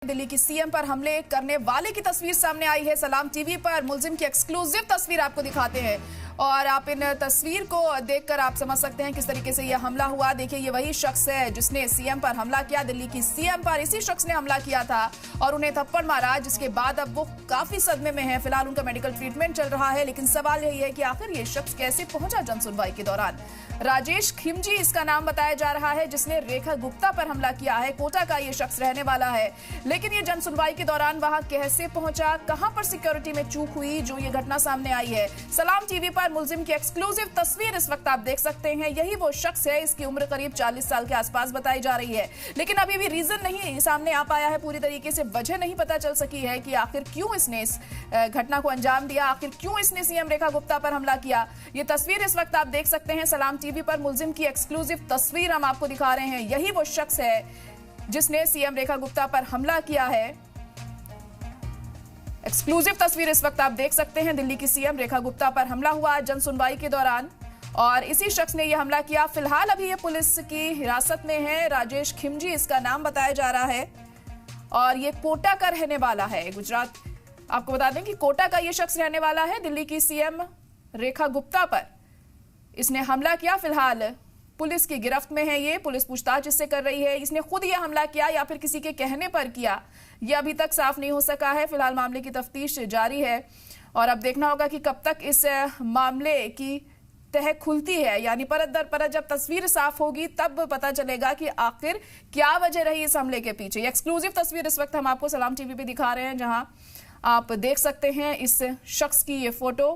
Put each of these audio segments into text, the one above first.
दिल्ली की सीएम पर हमले करने वाले की तस्वीर सामने आई है। सलाम टीवी पर मुलजिम की एक्सक्लूसिव तस्वीर आपको दिखाते हैं और आप इन तस्वीर को देखकर आप समझ सकते हैं किस तरीके से यह हमला हुआ। देखिए, ये वही शख्स है जिसने सीएम पर हमला किया। दिल्ली की सीएम पर इसी शख्स ने हमला किया था और उन्हें थप्पड़ मारा, जिसके बाद अब वो काफी सदमे में है। फिलहाल उनका मेडिकल ट्रीटमेंट चल रहा है, लेकिन सवाल यही है कि आखिर ये शख्स कैसे पहुंचा जनसुनवाई के दौरान। राजेश खिमजी इसका नाम बताया जा रहा है, जिसने रेखा गुप्ता पर हमला किया है। कोटा का ये शख्स रहने वाला है, लेकिन ये जनसुनवाई के दौरान वहां कैसे पहुंचा, कहां पर सिक्योरिटी में चूक हुई, जो ये घटना सामने आई है। सलाम टीवी पर मुलजिम की एक्सक्लूसिव तस्वीर इस वक्त आप देख सकते हैं। यही वो शख्स है, इसकी उम्र करीब 40 साल के आसपास बताई जा रही है, लेकिन अभी भी रीजन नहीं सामने आ पाया है पूरी तरीके से। वजह नहीं पता चल सकी है कि आखिर क्यों इसने इस घटना को अंजाम दिया, आखिर क्यों इसने सीएम रेखा गुप्ता पर हमला किया। ये तस्वीर इस वक्त आप देख सकते हैं। सलाम टीवी पर मुलजिम की एक्सक्लूसिव तस्वीर हम आपको दिखा रहे हैं। यही वो शख्स है जिसने सीएम रेखा गुप्ता पर हमला किया है। एक्सक्लूसिव तस्वीर इस वक्त आप देख सकते हैं। दिल्ली की सीएम रेखा गुप्ता पर हमला हुआ जनसुनवाई के दौरान और इसी शख्स ने यह हमला किया। फिलहाल अभी ये पुलिस की हिरासत में है। राजेश खिमजी इसका नाम बताया जा रहा है और ये कोटा का रहने वाला है, गुजरात। आपको बता दें कि कोटा का ये शख्स रहने वाला है। दिल्ली की सीएम रेखा गुप्ता पर इसने हमला किया। फिलहाल पुलिस की गिरफ्त में है ये, पुलिस पूछताछ इससे कर रही है। इसने खुद यह हमला किया या फिर किसी के कहने पर किया, यह अभी तक साफ नहीं हो सका है। फिलहाल मामले की तफ्तीश जारी है और अब देखना होगा कि कब तक इस मामले की तह खुलती है, यानी परत दर परत जब तस्वीर साफ होगी तब पता चलेगा कि आखिर क्या वजह रही इस हमले के पीछे। एक्सक्लूसिव तस्वीर इस वक्त हम आपको सलाम टीवी पे दिखा रहे हैं, जहां आप देख सकते हैं इस शख्स की ये फोटो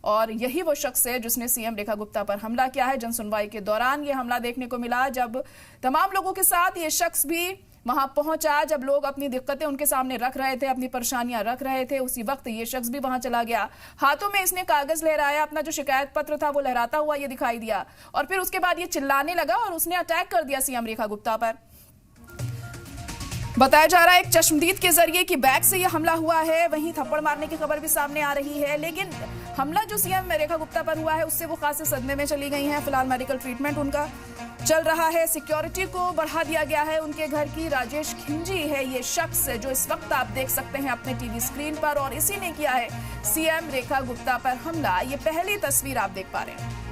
और यही वो शख्स है जिसने सीएम रेखा गुप्ता पर हमला किया है। जनसुनवाई के दौरान ये हमला देखने को मिला, जब तमाम लोगों के साथ ये शख्स भी वहां पहुंचा, जब लोग अपनी दिक्कतें उनके सामने रख रहे थे, अपनी परेशानियां रख रहे थे, उसी वक्त ये शख्स भी वहां चला गया। हाथों में इसने कागज लहराया, अपना जो शिकायत पत्र था वो लहराता हुआ ये दिखाई दिया और फिर उसके बाद ये चिल्लाने लगा और उसने अटैक कर दिया सीएम रेखा गुप्ता पर। बताया जा रहा है एक चश्मदीद के जरिए कि बैग से यह हमला हुआ है। वहीं थप्पड़ मारने की खबर भी सामने आ रही है, लेकिन हमला जो सीएम रेखा गुप्ता पर हुआ है उससे वो खासे सदमे में चली गई हैं। फिलहाल मेडिकल ट्रीटमेंट उनका चल रहा है। सिक्योरिटी को बढ़ा दिया गया है उनके घर की। राजेश खिमजी है ये शख्स जो इस वक्त आप देख सकते हैं अपने टीवी स्क्रीन पर और इसी ने किया है सीएम रेखा गुप्ता पर हमला। ये पहली तस्वीर आप देख पा रहे हैं।